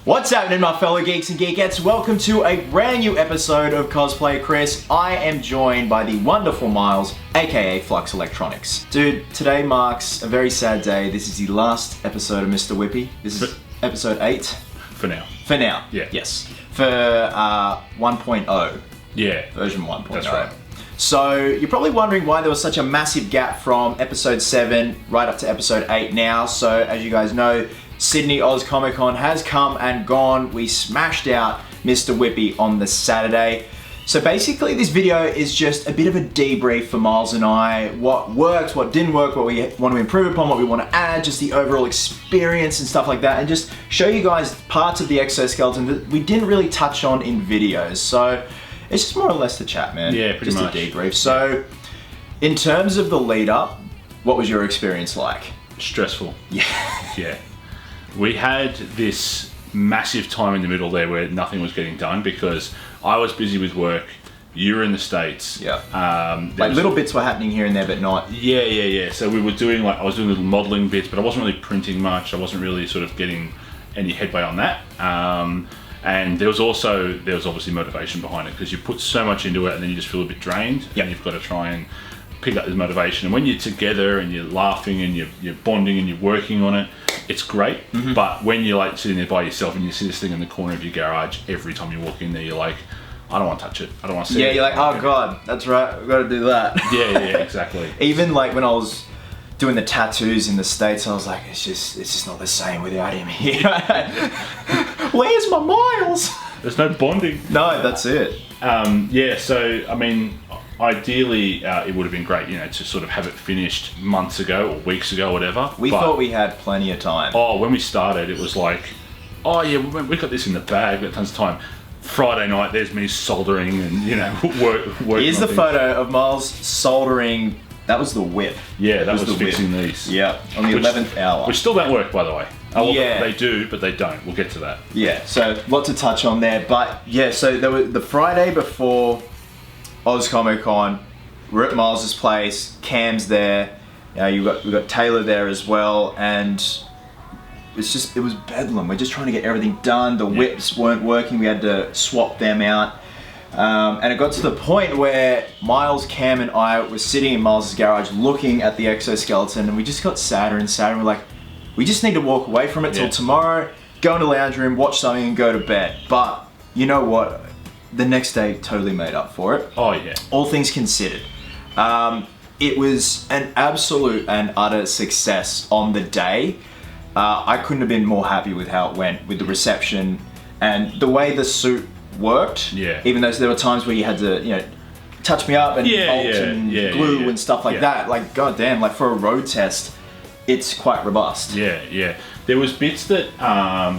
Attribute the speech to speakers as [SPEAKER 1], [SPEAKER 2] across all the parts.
[SPEAKER 1] What's happening, my fellow geeks and geekettes? Welcome to a brand new episode of Cosplay Chris. I am joined by the wonderful Myles, aka Flux Electronics. Dude, today marks a very sad day. This is the last episode of Mr. Whippy. This is episode 8.
[SPEAKER 2] For now.
[SPEAKER 1] For now.
[SPEAKER 2] Yeah.
[SPEAKER 1] Yes. For 1.0.
[SPEAKER 2] Yeah.
[SPEAKER 1] Version 1.0.
[SPEAKER 2] That's right.
[SPEAKER 1] So, you're probably wondering why there was such a massive gap from episode 7 right up to episode 8 now. So, as you guys know, Sydney Oz Comic Con has come and gone. We smashed out Mr. Whippy on the Saturday. So basically this video is just a bit of a debrief for Myles and I. What worked, what didn't work, what we want to improve upon, what we want to add, just the overall experience and stuff like that. And just show you guys parts of the exoskeleton that we didn't really touch on in videos. So it's just more or less the chat, man.
[SPEAKER 2] Yeah, pretty much.
[SPEAKER 1] Just a debrief. So in terms of the lead up, what was your experience like?
[SPEAKER 2] Stressful.
[SPEAKER 1] Yeah.
[SPEAKER 2] Yeah. We had this massive time in the middle there where nothing was getting done because I was busy with work, you were in the States.
[SPEAKER 1] Yeah. Like little bits were happening here and there, but not...
[SPEAKER 2] Yeah. So we were doing I was doing little modelling bits, but I wasn't really printing much. I wasn't really sort of getting any headway on that. And there was obviously motivation behind it because you put so much into it and then you just feel a bit drained.
[SPEAKER 1] Yep.
[SPEAKER 2] And you've got to try and pick up this motivation. And when you're together and you're laughing and you're bonding and you're working on it, it's great. Mm-hmm. But when you're like sitting there by yourself and you see this thing in the corner of your garage, every time you walk in there, you're like, I don't want to touch it. I don't want to see it.
[SPEAKER 1] Yeah, you're like, oh God, that's right, we've got to do that.
[SPEAKER 2] Yeah, exactly.
[SPEAKER 1] Even like when I was doing the tattoos in the States, I was like, it's just not the same without him here. Where's my Myles?
[SPEAKER 2] There's no bonding.
[SPEAKER 1] No, that's it.
[SPEAKER 2] Yeah, so I mean, ideally it would have been great, to sort of have it finished months ago or weeks ago, whatever.
[SPEAKER 1] We thought we had plenty of time.
[SPEAKER 2] Oh, when we started, it was like, oh yeah, we got this in the bag, we've got tons of time. Friday night, there's me soldering and work.
[SPEAKER 1] Here's the photo of Myles soldering. That was the whip.
[SPEAKER 2] Yeah, that was fixing these.
[SPEAKER 1] Yeah, on the 11th hour.
[SPEAKER 2] Which still don't work, by the way. Oh,
[SPEAKER 1] yeah.
[SPEAKER 2] They do, but they don't. We'll get to that.
[SPEAKER 1] Yeah, so lot to touch on there. But yeah, so there was the Friday before Oz Comic Con, we're at Myles' place, Cam's there, we've got Taylor there as well, and it was bedlam. We're just trying to get everything done. The whips weren't working, we had to swap them out. And it got to the point where Myles, Cam and I were sitting in Myles' garage looking at the exoskeleton, and we just got sadder and sadder. We're like, we just need to walk away from it till tomorrow, go in the lounge room, watch something and go to bed. But you know what? The next day totally made up for it.
[SPEAKER 2] Oh yeah.
[SPEAKER 1] All things considered. It was an absolute and utter success on the day. I couldn't have been more happy with how it went, with the reception and the way the suit worked.
[SPEAKER 2] Yeah.
[SPEAKER 1] Even though there were times where you had to, touch me up and bolt and glue and stuff like that. Like, goddamn, like for a road test, it's quite robust.
[SPEAKER 2] Yeah. There was bits that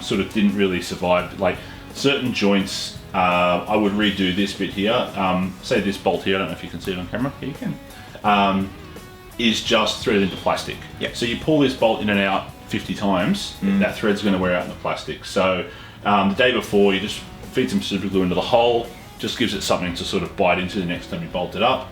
[SPEAKER 2] sort of didn't really survive, like certain joints. I would redo this bit here. Say this bolt here, I don't know if you can see it on camera. Here you can. Is just threaded into plastic.
[SPEAKER 1] Yep.
[SPEAKER 2] So you pull this bolt in and out 50 times, that thread's going to wear out in the plastic. So the day before, you just feed some super glue into the hole, just gives it something to sort of bite into the next time you bolt it up.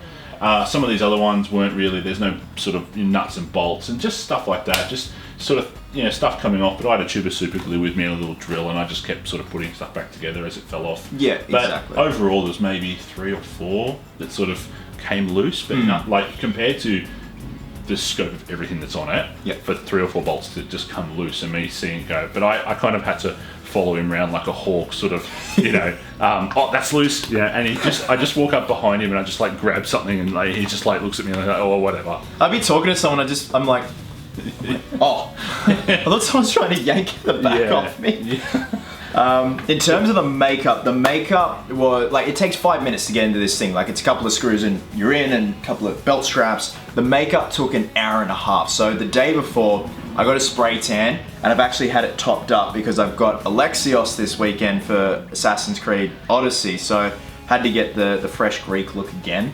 [SPEAKER 2] Some of these other ones weren't really, there's no sort of nuts and bolts and just stuff like that, just sort of stuff coming off. But I had a tube of super glue with me and a little drill, and I just kept sort of putting stuff back together as it fell off.
[SPEAKER 1] Yeah,
[SPEAKER 2] but
[SPEAKER 1] exactly.
[SPEAKER 2] Overall there's maybe 3 or 4 that sort of came loose, but not like compared to the scope of everything that's on it, for 3 or 4 bolts to just come loose and me seeing it go. But I kind of had to follow him around like a hawk, sort of, oh, that's loose, and I just walk up behind him and I just like grab something and like he just like looks at me and like, oh, whatever.
[SPEAKER 1] I'd be talking to someone, I'm like, oh, I thought someone's trying to yank the back off me. In terms of the makeup was like, it takes 5 minutes to get into this thing. Like, it's a couple of screws and you're in, and a couple of belt straps. The makeup took an hour and a half. So the day before, I got a spray tan, and I've actually had it topped up because I've got Alexios this weekend for Assassin's Creed Odyssey. So had to get the fresh Greek look again.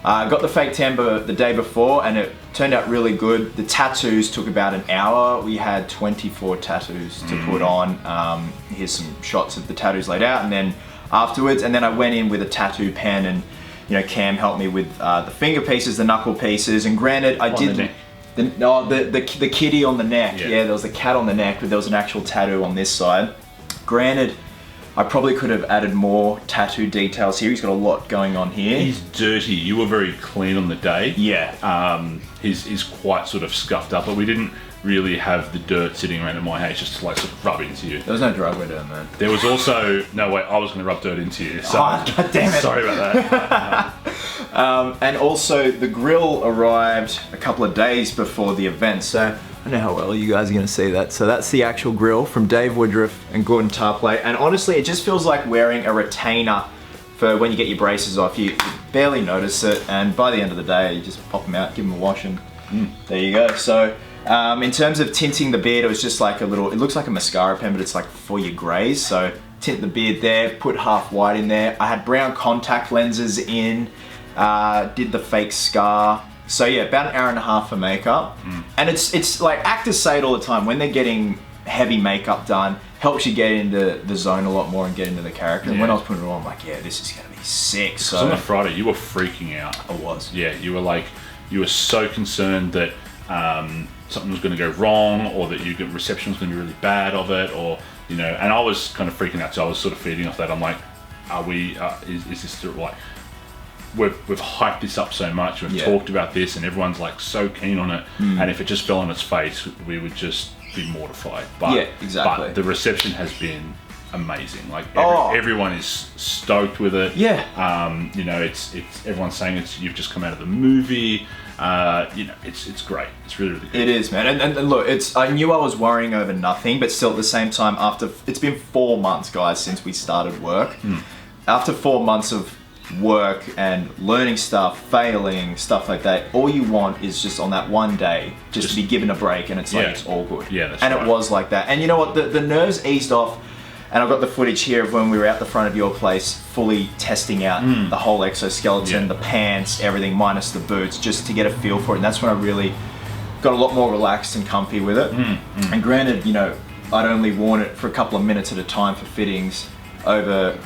[SPEAKER 1] Got the fake tan the day before, and it turned out really good. The tattoos took about an hour. We had 24 tattoos to put on. Here's some shots of the tattoos laid out, and then afterwards, and then I went in with a tattoo pen, and Cam helped me with the finger pieces, the knuckle pieces, and granted, I did the kitty on the neck. Yeah, there was a cat on the neck, but there was an actual tattoo on this side. Granted, I probably could have added more tattoo details here. He's got a lot going on here.
[SPEAKER 2] He's dirty. You were very clean on the day.
[SPEAKER 1] Yeah.
[SPEAKER 2] He's quite sort of scuffed up, but we didn't really have the dirt sitting around in my hair just to like sort of rub into you.
[SPEAKER 1] There was no driveway down there.
[SPEAKER 2] There was also, no wait, I was going to rub dirt into you. So,
[SPEAKER 1] God damn it.
[SPEAKER 2] Sorry about that.
[SPEAKER 1] And also the grill arrived a couple of days before the event, so I don't know how well you guys are going to see that. So that's the actual grill from Dave Woodruff and Gordon Tarplay, and honestly it just feels like wearing a retainer for when you get your braces off. You barely notice it, and by the end of the day you just pop them out, give them a wash, and there you go. So in terms of tinting the beard, it was just like a little, it looks like a mascara pen, but it's like for your grays. So tint the beard there, put half white in there. I had brown contact lenses in, did the fake scar. So yeah, about an hour and a half for makeup. And it's like, actors say it all the time, when they're getting heavy makeup done, helps you get into the zone a lot more and get into the character. And when I was putting it on, I'm like, yeah, this is gonna be sick. So
[SPEAKER 2] on the Friday, you were freaking out.
[SPEAKER 1] I was.
[SPEAKER 2] Yeah, you were like, you were so concerned that something was going to go wrong, or that reception was going to be really bad of it, or you know. And I was kind of freaking out, so I was sort of feeding off that. I'm like, are we? Is this like? We've hyped this up so much. We've talked about this, and everyone's like so keen on it. And if it just fell on its face, we would just be mortified. But
[SPEAKER 1] yeah, exactly.
[SPEAKER 2] But the reception has been amazing. Like everyone is stoked with it.
[SPEAKER 1] Yeah.
[SPEAKER 2] You know, it's everyone's saying you've just come out of the movie. You know, it's great. It's really, really good.
[SPEAKER 1] It is, man. And look, I knew I was worrying over nothing, but still at the same time, it's been 4 months, guys, since we started work. After 4 months of work and learning stuff, failing, stuff like that, all you want is just on that one day, just to be given a break, and it's like, it's all good.
[SPEAKER 2] Yeah, that's
[SPEAKER 1] and
[SPEAKER 2] right.
[SPEAKER 1] it was like that. And you know what? The nerves eased off. And I've got the footage here of when we were out the front of your place, fully testing out the whole exoskeleton, the pants, everything, minus the boots, just to get a feel for it. And that's when I really got a lot more relaxed and comfy with it. And granted, you know, I'd only worn it for a couple of minutes at a time for fittings over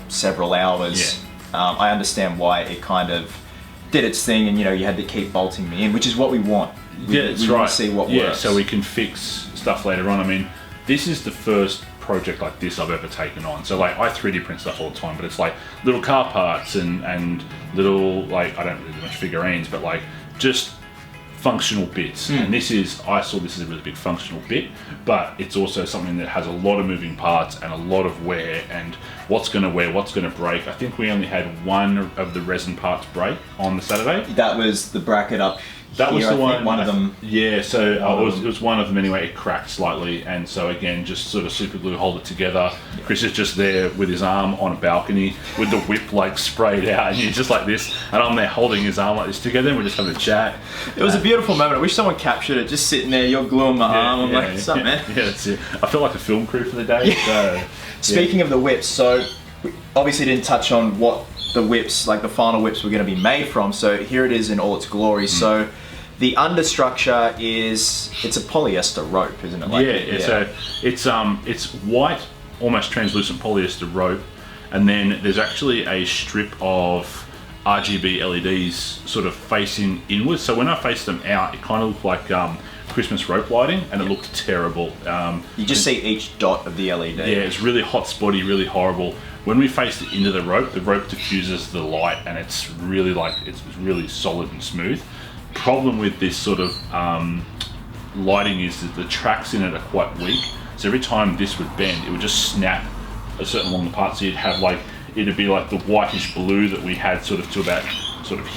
[SPEAKER 1] several hours. I understand why it kind of did its thing, and you know, you had to keep bolting me in, which is what we want. We
[SPEAKER 2] right.
[SPEAKER 1] want to see what works.
[SPEAKER 2] So we can fix stuff later on. I mean, this is the first project like this I've ever taken on. So like, I 3D print stuff all the time, but it's like little car parts and little, like, I don't really do much figurines, but like just functional bits. And I saw this as a really big functional bit, but it's also something that has a lot of moving parts and a lot of wear, and what's going to wear, what's going to break. I think we only had one of the resin parts break on the Saturday.
[SPEAKER 1] That was the bracket up.
[SPEAKER 2] That was the one
[SPEAKER 1] of them.
[SPEAKER 2] Yeah, so it was one of them anyway. It cracked slightly, and so again, just sort of super glue, hold it together. Chris is just there with his arm on a balcony with the whip like sprayed out, and you're just like this, and I'm there holding his arm like this together, and we're just having a chat.
[SPEAKER 1] It was a beautiful moment. I wish someone captured it. Just sitting there, you're gluing my arm. I'm like, what's up, man?
[SPEAKER 2] Yeah, that's it. I feel like a film crew for the day. So,
[SPEAKER 1] Speaking of the whips, so we obviously didn't touch on what the whips, like the final whips, were going to be made from. So here it is in all its glory. So the understructure it's a polyester rope, isn't it? Like,
[SPEAKER 2] so it's white, almost translucent polyester rope, and then there's actually a strip of RGB LEDs sort of facing inwards. So when I faced them out, it kind of looked like Christmas rope lighting, and it looked terrible.
[SPEAKER 1] You just see each dot of the LED.
[SPEAKER 2] Yeah, it's really hot spotty, really horrible. When we faced it into the rope diffuses the light, and it's really it's really solid and smooth. Problem with this sort of lighting is that the tracks in it are quite weak, so every time this would bend, it would just snap a certain along the part, so you'd have it'd be like the whitish blue that we had sort of to about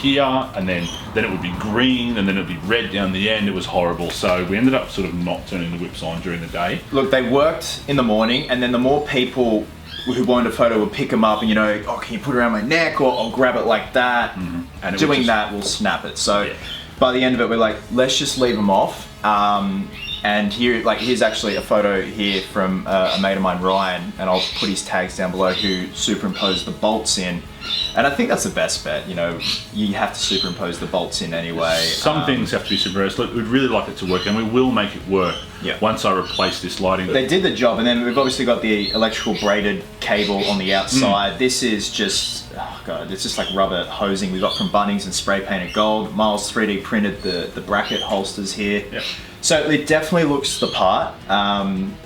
[SPEAKER 2] here, and then it would be green, and then it'd be red down the end. It was horrible, so we ended up sort of not turning the whips on during the day.
[SPEAKER 1] Look, they worked in the morning, and then the more people who wanted a photo would pick them up and, you know, oh, can you put it around my neck, or I'll grab it like that.
[SPEAKER 2] And
[SPEAKER 1] doing that will snap it. So by the end of it, we're like, let's just leave them off. And here's actually a photo here from a mate of mine, Ryan, and I'll put his tags down below, who superimposed the bolts in. And I think that's the best bet. You know, you have to superimpose the bolts in anyway.
[SPEAKER 2] Some things have to be superimposed. Look, we'd really like it to work, and we will make it work once I replace this lighting.
[SPEAKER 1] They did the job, and then we've obviously got the electrical braided cable on the outside. This is just, oh god, it's just like rubber hosing we got from Bunnings and spray painted gold. Myles 3D printed the bracket holsters here. So it definitely looks the part,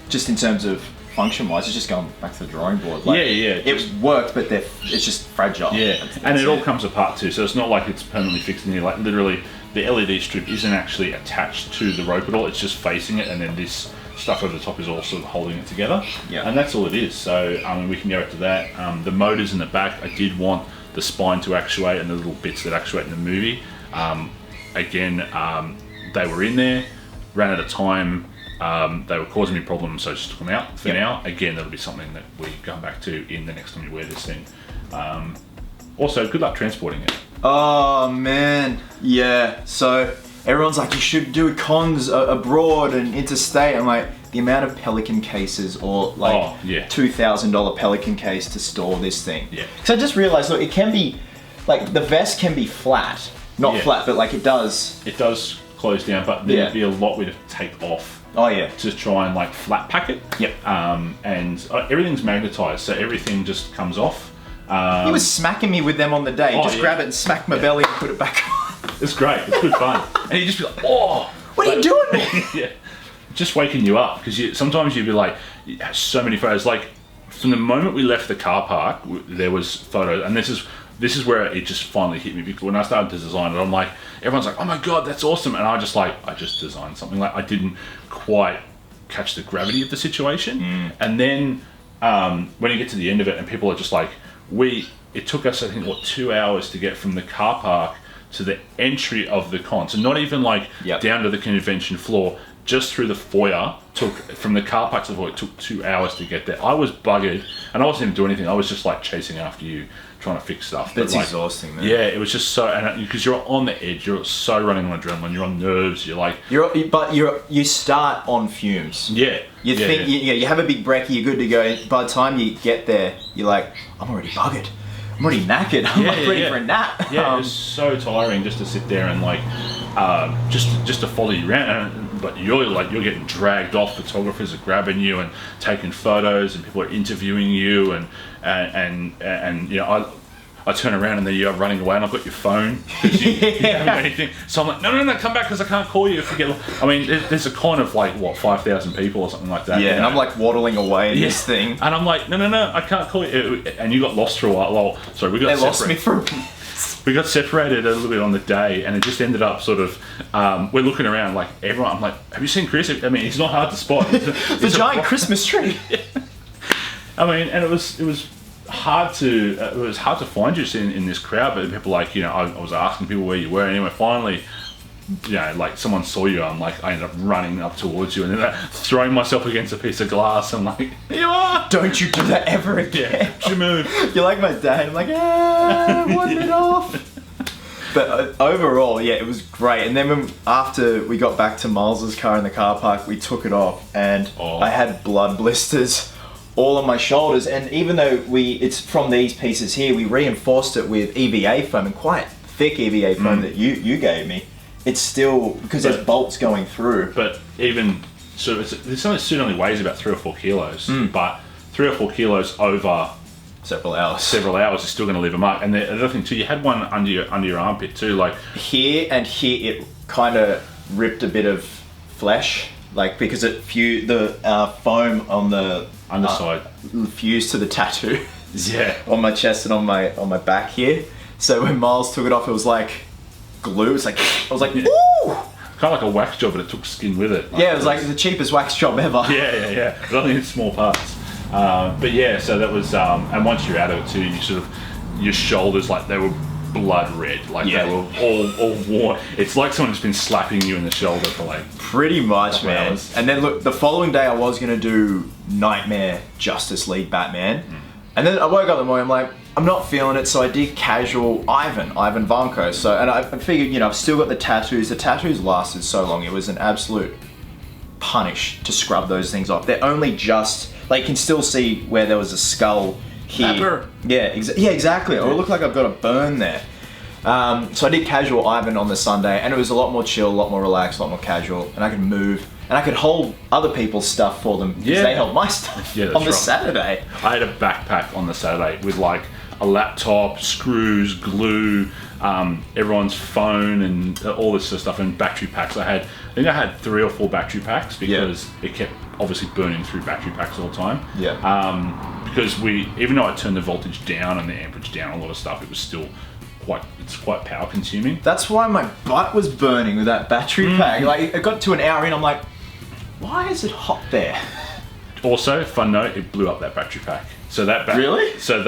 [SPEAKER 1] just in terms of function-wise, it's just going back to the drawing board. Like, it worked, but it's just fragile.
[SPEAKER 2] Yeah, and it all comes apart too, so it's not like it's permanently fixed in here. Like literally, the LED strip isn't actually attached to the rope at all, it's just facing it, and then this stuff over the top is also holding it together.
[SPEAKER 1] Yeah.
[SPEAKER 2] And that's all it is. So we can go up to that. The motors in the back, I did want the spine to actuate and the little bits that actuate in the movie. They were in there, ran out of time. They were causing me problems, so I just took them out for now. Again, that'll be something that we come back to in the next time you wear this thing. Also, good luck transporting it.
[SPEAKER 1] Oh man, yeah. So everyone's like, you should do cons abroad and interstate. I'm like, the amount of Pelican cases or like $2,000 Pelican case to store this thing.
[SPEAKER 2] Yeah.
[SPEAKER 1] So I just realized, look, it can be, like the vest can be flat. Not flat, but like it does.
[SPEAKER 2] It does close down, but there'd be a lot we'd have to take off.
[SPEAKER 1] Oh yeah.
[SPEAKER 2] To try and like flat pack it.
[SPEAKER 1] Yep.
[SPEAKER 2] And everything's magnetized, so everything just comes off.
[SPEAKER 1] He was smacking me with them on the day. Just grab it and smack my belly and put it back on.
[SPEAKER 2] It's great. It's good fun. And you just be like, oh,
[SPEAKER 1] what are you doing, man?
[SPEAKER 2] Yeah. Just waking you up, because sometimes you'd be like, so many photos. Like from the moment we left the car park, there was photos, and this is where it just finally hit me, because when I started to design it, I'm like, everyone's like, oh my god, that's awesome, and I just designed something. Like I didn't quite catch the gravity of the situation. And then when you get to the end of it, and people are just like, it took us, I think, 2 hours to get from the car park to the entry of the con. So not even like down to the convention floor, just through the foyer. From the car park to the foyer, it took 2 hours to get there. I was buggered, and I wasn't even doing anything. I was just like chasing after you, trying to fix stuff.
[SPEAKER 1] That's exhausting, man.
[SPEAKER 2] Yeah, it was just so, and because you're on the edge, you're so running on adrenaline, you're on nerves, you're like,
[SPEAKER 1] you start on fumes.
[SPEAKER 2] Yeah.
[SPEAKER 1] You think you have a big brekkie, you're good to go. By the time you get there, you're like, I'm already buggered. I'm already knackered. I'm like ready for a nap.
[SPEAKER 2] Yeah, it's so tiring just to sit there and like, just to follow you around. But you're getting dragged off. Photographers are grabbing you and taking photos, and people are interviewing you, and you know, I turn around and then you're running away, and I've got your phone because you haven't got anything. So I'm like, no, come back, because I can't call you if you get. I mean, there's a con of like 5,000 people or something like that.
[SPEAKER 1] Yeah, and I'm like waddling away in this thing,
[SPEAKER 2] and I'm like, no, I can't call you. And you got lost for a while. Well, sorry,
[SPEAKER 1] they lost me for.
[SPEAKER 2] We got separated a little bit on the day, and it just ended up sort of, we're looking around like everyone. I'm like, have you seen Chris? I mean, he's not hard to spot.
[SPEAKER 1] The giant Christmas tree.
[SPEAKER 2] I mean, and it was hard to find you in this crowd, but people like, you know, I was asking people where you were. Anyway, finally, you know, like someone saw you. I ended up running up towards you and then throwing myself against a piece of glass. I'm like, here you are.
[SPEAKER 1] Don't you do that ever again.
[SPEAKER 2] Yeah, you move.
[SPEAKER 1] You're like my dad. I'm like, one minute off. But overall, yeah, it was great. And then after we got back to Myles's car in the car park, we took it off, and I had blood blisters all on my shoulders. And even though it's from these pieces here, we reinforced it with EVA foam, and quite thick EVA foam that you gave me. It's still, because there's bolts going through.
[SPEAKER 2] But even so, it only weighs about 3 or 4 kilos. But 3 or 4 kilos over
[SPEAKER 1] several hours
[SPEAKER 2] is still going to leave a mark. And the other thing too, you had one under your armpit too, like
[SPEAKER 1] here and here. It kind of ripped a bit of flesh, like because the foam on the
[SPEAKER 2] underside
[SPEAKER 1] fused to the tattoo.
[SPEAKER 2] Yeah,
[SPEAKER 1] on my chest and on my back here. So when Myles took it off, it was like glue. It's like I was like, ooh!
[SPEAKER 2] Kind of like a wax job, but it took skin with it.
[SPEAKER 1] It was like the cheapest wax job ever.
[SPEAKER 2] Yeah. But only in small parts. But yeah, so that was, and once you're out of it too, you sort of, your shoulders, like they were blood red, like they were all worn. It's like someone's been slapping you in the shoulder for like
[SPEAKER 1] pretty much, man. Hours. And then look, the following day I was gonna do Nightmare Justice League Batman, and then I woke up in the morning, I'm like, I'm not feeling it, so I did casual Ivan Vanko. So, and I figured, you know, I've still got the tattoos. The tattoos lasted so long; it was an absolute punish to scrub those things off. They're only just, like, you can still see where there was a skull here.
[SPEAKER 2] Pepper.
[SPEAKER 1] Yeah, exactly. Or it looked like I've got a burn there. So I did casual Ivan on the Sunday, and it was a lot more chill, a lot more relaxed, a lot more casual, and I could move, and I could hold other people's stuff for them because they held my stuff on the Saturday.
[SPEAKER 2] I had a backpack on the Saturday with like a laptop, screws, glue, everyone's phone, and all this sort of stuff, and battery packs. I had think I had 3 or 4 battery packs because it kept obviously burning through battery packs all the time. Because even though I turned the voltage down and the amperage down, a lot of stuff, it was still quite power consuming.
[SPEAKER 1] That's why my butt was burning with that battery pack. Like, it got to an hour in, I'm like, why is it hot there?
[SPEAKER 2] Also, fun note, it blew up that battery pack. So that
[SPEAKER 1] really?
[SPEAKER 2] So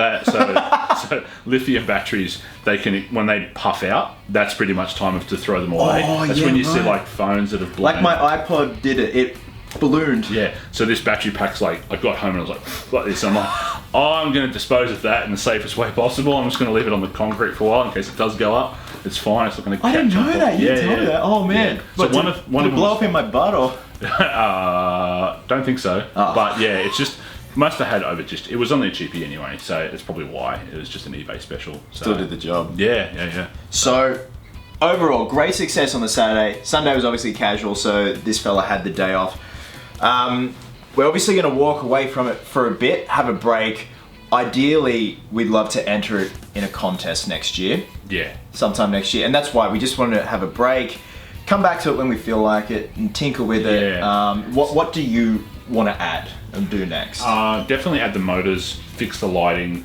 [SPEAKER 2] lithium batteries, they can, when they puff out, that's pretty much time to throw them away. That's when you see like phones that have blown.
[SPEAKER 1] Like my iPod did it. It ballooned.
[SPEAKER 2] Yeah. So this battery pack's like, I got home and I was like this. I'm like, oh, I'm going to dispose of that in the safest way possible. I'm just going to leave it on the concrete for a while in case it does go up. It's fine. It's not going to.
[SPEAKER 1] I didn't know that. You told me that. Oh man.
[SPEAKER 2] So
[SPEAKER 1] did it blow up in my butt or?
[SPEAKER 2] Don't think so. But yeah, it's just. Must have had it was only cheapy anyway, so it's probably why. It was just an eBay special. So.
[SPEAKER 1] Still did the job.
[SPEAKER 2] Yeah.
[SPEAKER 1] So, overall, great success on the Saturday. Sunday was obviously casual, so this fella had the day off. We're obviously going to walk away from it for a bit, have a break. Ideally, we'd love to enter it in a contest next year.
[SPEAKER 2] Yeah.
[SPEAKER 1] Sometime next year. And that's why we just wanted to have a break, come back to it when we feel like it, and tinker with it. What do you want to add and do next?
[SPEAKER 2] Definitely add the motors, fix the lighting.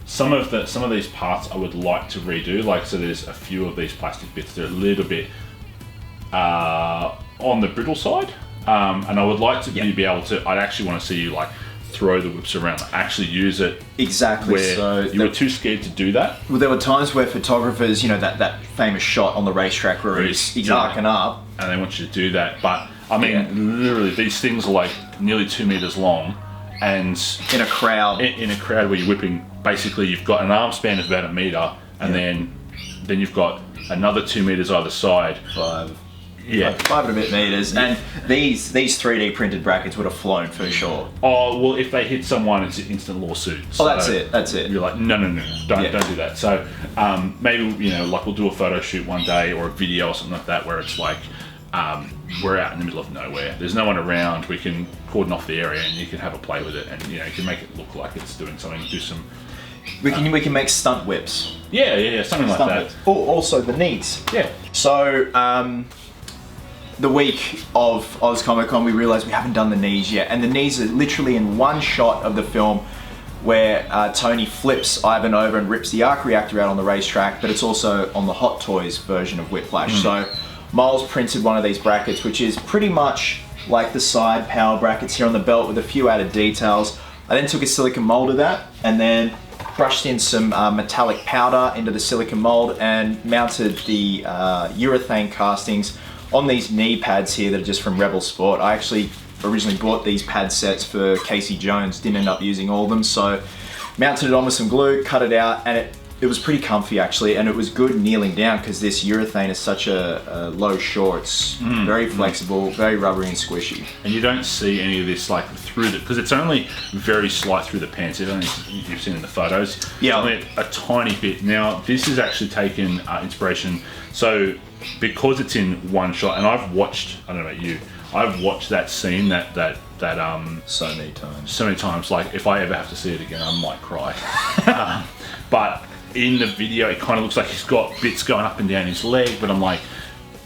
[SPEAKER 2] Some of these parts I would like to redo. Like, so there's a few of these plastic bits that are a little bit on the brittle side, and I would like to be able to. I'd actually want to see you like throw the whips around, actually use it.
[SPEAKER 1] Exactly.
[SPEAKER 2] Where
[SPEAKER 1] so
[SPEAKER 2] you were too scared to do that.
[SPEAKER 1] Well, there were times where photographers, that famous shot on the racetrack where he's arcing up,
[SPEAKER 2] and they want you to do that, but. I mean, literally, these things are like nearly 2 meters long, and
[SPEAKER 1] in a crowd,
[SPEAKER 2] in a crowd where you're whipping, basically you've got an arm span of about 1 meter, and then you've got another 2 meters either side.
[SPEAKER 1] 5 and a bit meters, and these 3D printed brackets would have flown for sure.
[SPEAKER 2] Oh well, if they hit someone, it's an instant lawsuit. So
[SPEAKER 1] that's it.
[SPEAKER 2] You're like, no, don't do that. So maybe like we'll do a photo shoot one day or a video or something like that, where it's like. We're out in the middle of nowhere. There's no one around. We can cordon off the area, and you can have a play with it, and you can make it look like it's doing something. Do some.
[SPEAKER 1] We can make stunt whips.
[SPEAKER 2] Yeah, something like that.
[SPEAKER 1] Whips. Oh, also the knees.
[SPEAKER 2] Yeah.
[SPEAKER 1] So the week of Oz Comic Con, we realised we haven't done the knees yet, and the knees are literally in one shot of the film, where Tony flips Ivan over and rips the arc reactor out on the racetrack, but it's also on the Hot Toys version of Whiplash. So. Myles printed one of these brackets, which is pretty much like the side power brackets here on the belt with a few added details. I then took a silicone mold of that and then brushed in some metallic powder into the silicone mold and mounted the urethane castings on these knee pads here that are just from Rebel Sport. I actually originally bought these pad sets for Casey Jones, didn't end up using all of them, so mounted it on with some glue, cut it out, and it was pretty comfy actually, and it was good kneeling down because this urethane is such a low shore. It's very flexible, very rubbery and squishy.
[SPEAKER 2] And you don't see any of this like through because it's only very slight through the pants. It's only, you've seen in the photos.
[SPEAKER 1] Yeah.
[SPEAKER 2] Only a tiny bit. Now this is actually taken inspiration. So because it's in one shot, and I've watched. I don't know about you. I've watched that scene that
[SPEAKER 1] so many times.
[SPEAKER 2] So many times. Like if I ever have to see it again, I might cry. But in the video, it kind of looks like he's got bits going up and down his leg, but I'm like,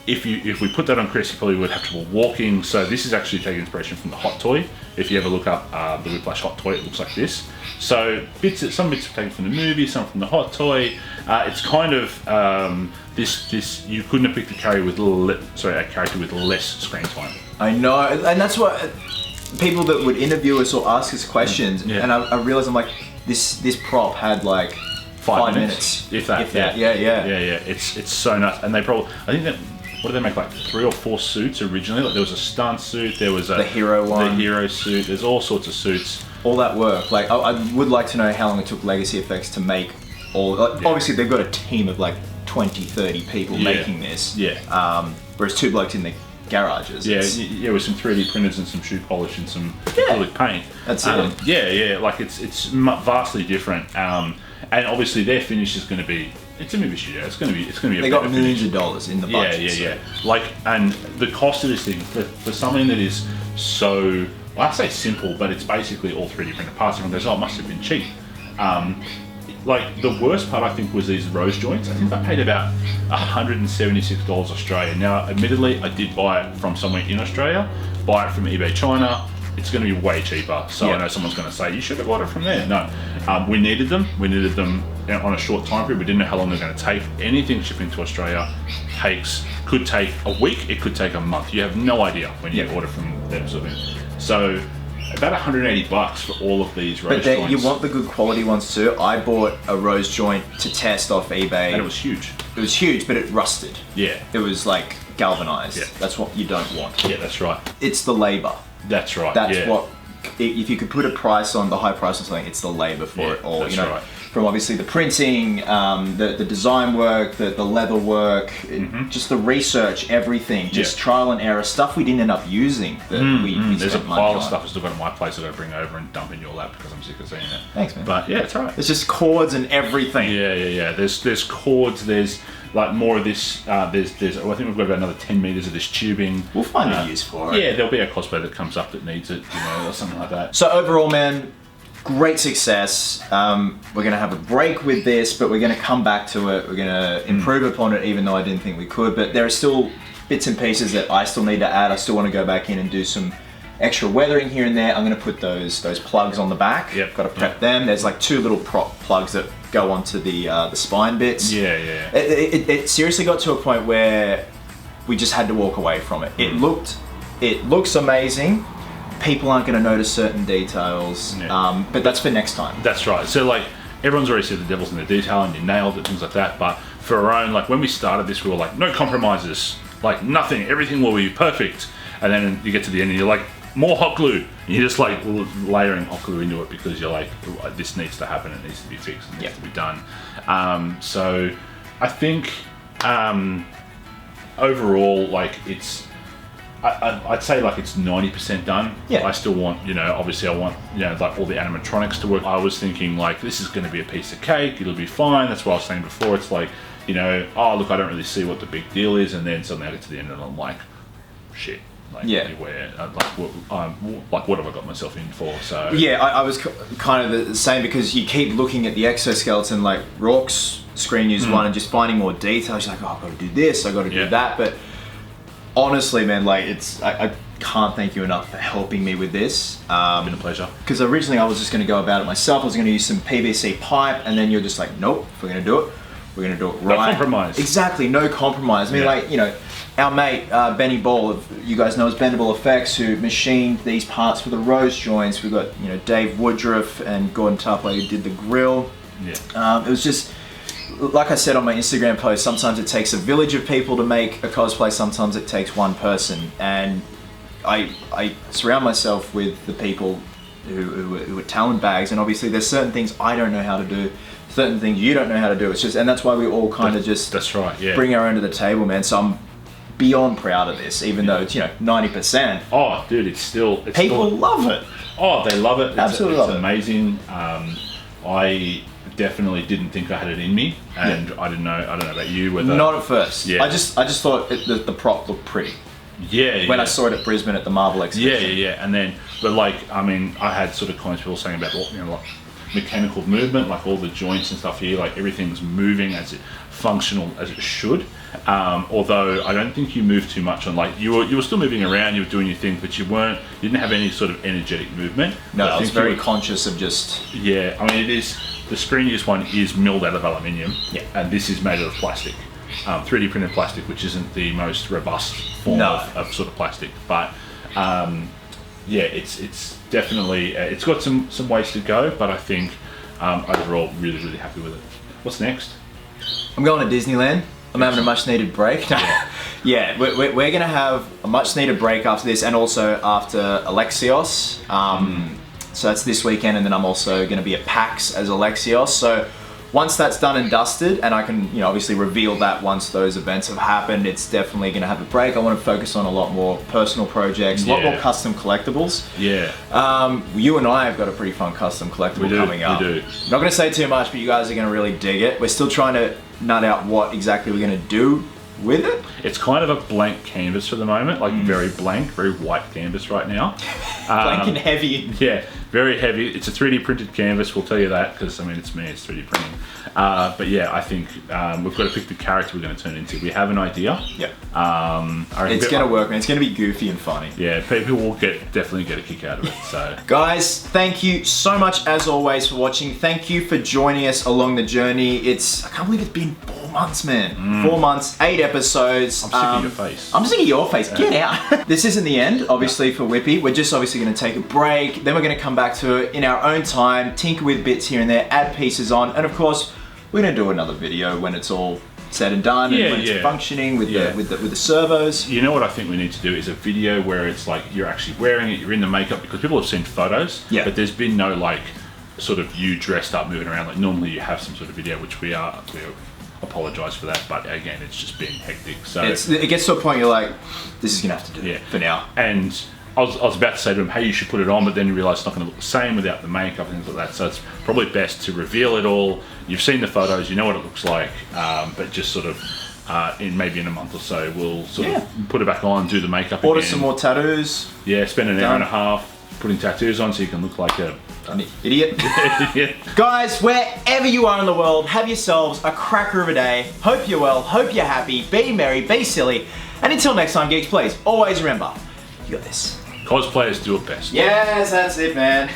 [SPEAKER 2] if we put that on Chris, he probably would have trouble walking. So this is actually taking inspiration from the Hot Toy. If you ever look up the Whiplash Hot Toy, it looks like this. So some bits are taken from the movie, some from the Hot Toy. It's kind of this. You couldn't have picked a character with less screen time.
[SPEAKER 1] I know, and that's what people that would interview us or ask us questions, and I realized I'm like, this prop had like. 5 minutes.
[SPEAKER 2] If that.
[SPEAKER 1] Yeah.
[SPEAKER 2] It's so nuts. And they probably, I think that, what did they make, like 3 or 4 suits originally? Like there was a stunt suit, there was the
[SPEAKER 1] hero one.
[SPEAKER 2] The hero suit, there's all sorts of suits.
[SPEAKER 1] All that work. Like, I would like to know how long it took Legacy Effects to make all, obviously they've got a team of like 20, 30 people making this.
[SPEAKER 2] Yeah.
[SPEAKER 1] Whereas 2 blokes in the garages.
[SPEAKER 2] Yeah, with some 3D printers and some shoe polish and some acrylic paint.
[SPEAKER 1] That's it.
[SPEAKER 2] Yeah, like it's vastly different. And obviously their finish is going to be, it's a movie studio, it's going to be a
[SPEAKER 1] they got millions of dollars in the budget.
[SPEAKER 2] Yeah. Like, and the cost of this thing, for something that is so, well, I say simple, but it's basically all 3D printed parts. Everyone goes, oh, it must have been cheap. like the worst part I think was these rose joints. I think I paid about $176 Australian. Now, admittedly, I did buy it from somewhere in Australia. Buy it from eBay China. It's going to be way cheaper. So I know someone's going to say you should have bought it from there. No, we needed them. We needed them on a short time period. We didn't know how long they're going to take. Anything shipping to Australia could take a week. It could take a month. You have no idea when you order from them sort of thing. So about $180 for all of these rose joints.
[SPEAKER 1] But you want the good quality ones too. I bought a rose joint to test off eBay.
[SPEAKER 2] And it was huge.
[SPEAKER 1] It was huge, but it rusted.
[SPEAKER 2] Yeah.
[SPEAKER 1] It was like galvanized.
[SPEAKER 2] Yeah.
[SPEAKER 1] That's what you don't want.
[SPEAKER 2] Yeah, that's right.
[SPEAKER 1] It's the labor.
[SPEAKER 2] That's right.
[SPEAKER 1] That's what, if you could put a price on, the high price on something, it's the labor for it all.
[SPEAKER 2] That's right.
[SPEAKER 1] From obviously the printing, the design work, the leather work, just the research, everything, just trial and error, stuff we didn't end up using.
[SPEAKER 2] There's a pile of stuff I've still got in my place I've got to bring over and dump in your lap because I'm sick of seeing it.
[SPEAKER 1] Thanks, man.
[SPEAKER 2] But yeah, it's alright.
[SPEAKER 1] There's just cords and everything.
[SPEAKER 2] Yeah. There's cords, there's like more of this, there's I think we've got about another 10 meters of this tubing.
[SPEAKER 1] We'll find a use for it.
[SPEAKER 2] Yeah, there'll be a cosplay that comes up that needs it, or something like that.
[SPEAKER 1] So overall, man, great success. We're going to have a break with this, but we're going to come back to it. We're going to improve upon it, even though I didn't think we could. But there are still bits and pieces that I still need to add. I still want to go back in and do some extra weathering here and there. I'm going to put those plugs on the back.
[SPEAKER 2] Yep.
[SPEAKER 1] Got to prep them. There's like 2 little prop plugs that go onto the spine bits.
[SPEAKER 2] Yeah.
[SPEAKER 1] It seriously got to a point where we just had to walk away from it. It looks amazing. People aren't going to notice certain details, but that's for next time.
[SPEAKER 2] That's right. So like everyone's already said the devil's in the detail and you nailed it, things like that. But for our own, like when we started this, we were like, no compromises, like nothing, everything will be perfect. And then you get to the end and you're like, more hot glue. And you're just like layering hot glue into it because you're like, this needs to happen, it needs to be fixed, it needs to be done. So I think overall, like I'd say like it's 90% done.
[SPEAKER 1] Yeah.
[SPEAKER 2] I still want, obviously I want, like all the animatronics to work. I was thinking like, this is going to be a piece of cake. It'll be fine. That's what I was saying before. It's like, oh look, I don't really see what the big deal is. And then suddenly I get to the end and I'm like, shit. Like, where, what have I got myself in for? So
[SPEAKER 1] yeah, I was kind of the same because you keep looking at the exoskeleton, like Rourke's screen used one and just finding more details. You're like, oh, I've got to do this, I've got to do that. But honestly, man, like I can't thank you enough for helping me with this.
[SPEAKER 2] It's been a pleasure. Because
[SPEAKER 1] originally I was just going to go about it myself. I was going to use some PVC pipe, and then you're just like, nope, if we're going to do it, we're going to do it right.
[SPEAKER 2] No compromise.
[SPEAKER 1] Exactly, no compromise. I mean, our mate Benny Ball, you guys know as Bendable Effects, who machined these parts for the rose joints. We've got Dave Woodruff and Gordon Tarpley who did the grill.
[SPEAKER 2] Yeah.
[SPEAKER 1] It was just, like I said on my Instagram post, sometimes it takes a village of people to make a cosplay, sometimes it takes one person. And I surround myself with the people who are talent bags, and obviously there's certain things I don't know how to do, certain things you don't know how to do. It's just, and that's why we all kind of just bring our own to the table, man. So I'm beyond proud of this, even though it's 90%.
[SPEAKER 2] Oh, dude, people
[SPEAKER 1] love it.
[SPEAKER 2] Oh, they love it.
[SPEAKER 1] Absolutely love it.
[SPEAKER 2] It's amazing. I definitely didn't think I had it in me, and I don't know about you. Whether
[SPEAKER 1] not at first.
[SPEAKER 2] Yeah.
[SPEAKER 1] I just thought the prop looked pretty.
[SPEAKER 2] Yeah.
[SPEAKER 1] When I saw it at Brisbane at the Marvel exhibition.
[SPEAKER 2] Yeah. And then, but like, I mean, I had sort of comments people saying about like mechanical movement, like all the joints and stuff here, like everything's moving as functional as it should. Although I don't think you moved too much on, like you were still moving around, you were doing your thing, but you didn't have any sort of energetic movement.
[SPEAKER 1] No, I was very conscious of just.
[SPEAKER 2] Yeah, I mean it is. The screen use one is milled out of aluminium, and this is made out of plastic, 3D printed plastic, which isn't the most robust form of sort of plastic, but it's definitely it's got some ways to go, but I think overall really happy with it. What's next?
[SPEAKER 1] I'm going to Disneyland. I'm having a much needed break. Yeah, we're going to have a much needed break after this, and also after Alexios. So that's this weekend, and then I'm also going to be at PAX as Alexios. So once that's done and dusted, and I can obviously reveal that once those events have happened, it's definitely going to have a break. I want to focus on a lot more personal projects, a lot more custom collectibles.
[SPEAKER 2] Yeah.
[SPEAKER 1] You and I have got a pretty fun custom collectible coming up.
[SPEAKER 2] We do.
[SPEAKER 1] I'm not going to say too much, but you guys are going to really dig it. We're still trying to nut out what exactly we're going to do with it?
[SPEAKER 2] It's kind of a blank canvas for the moment, like very blank, very white canvas right now.
[SPEAKER 1] Blank and heavy.
[SPEAKER 2] Yeah, very heavy. It's a 3D printed canvas, we'll tell you that, because I mean, it's me, it's 3D printing. But yeah, I think we've got to pick the character we're going to turn into. We have an idea.
[SPEAKER 1] Yeah.
[SPEAKER 2] It's
[SPEAKER 1] going to work, man. It's going to be goofy and funny.
[SPEAKER 2] Yeah, people will definitely get a kick out of it. So,
[SPEAKER 1] guys, thank you so much as always for watching. Thank you for joining us along the journey. I can't believe it's been 4 months, man. 4 months, 8 episodes.
[SPEAKER 2] I'm sick of your face.
[SPEAKER 1] I'm sick of your face. Get out. This isn't the end, obviously, for Whippy. We're just obviously going to take a break. Then we're going to come back to it in our own time, tinker with bits here and there, add pieces on, and of course, we're going to do another video when it's all said and done, and when it's functioning with the servos.
[SPEAKER 2] You know what I think we need to do is a video where it's like you're actually wearing it, you're in the makeup, because people have seen photos, but there's been no like sort of you dressed up moving around like normally you have some sort of video, which we apologise for that, but again, it's just been hectic. So
[SPEAKER 1] it gets to a point you're like, this is gonna have to do it for now.
[SPEAKER 2] And I was about to say to him, hey, you should put it on, but then you realise it's not going to look the same without the makeup and things like that. So it's probably best to reveal it all. You've seen the photos, you know what it looks like, but just sort of maybe in a month or so, we'll sort of put it back on, do the makeup
[SPEAKER 1] Order
[SPEAKER 2] again.
[SPEAKER 1] some more tattoos.
[SPEAKER 2] Yeah, spend an hour and a half putting tattoos on so you can look like an
[SPEAKER 1] idiot. Guys, wherever you are in the world, have yourselves a cracker of a day. Hope you're well, hope you're happy, be merry, be silly. And until next time, Geeks, please, always remember, you got this.
[SPEAKER 2] Cosplayers do it best.
[SPEAKER 1] Yes, that's it, man.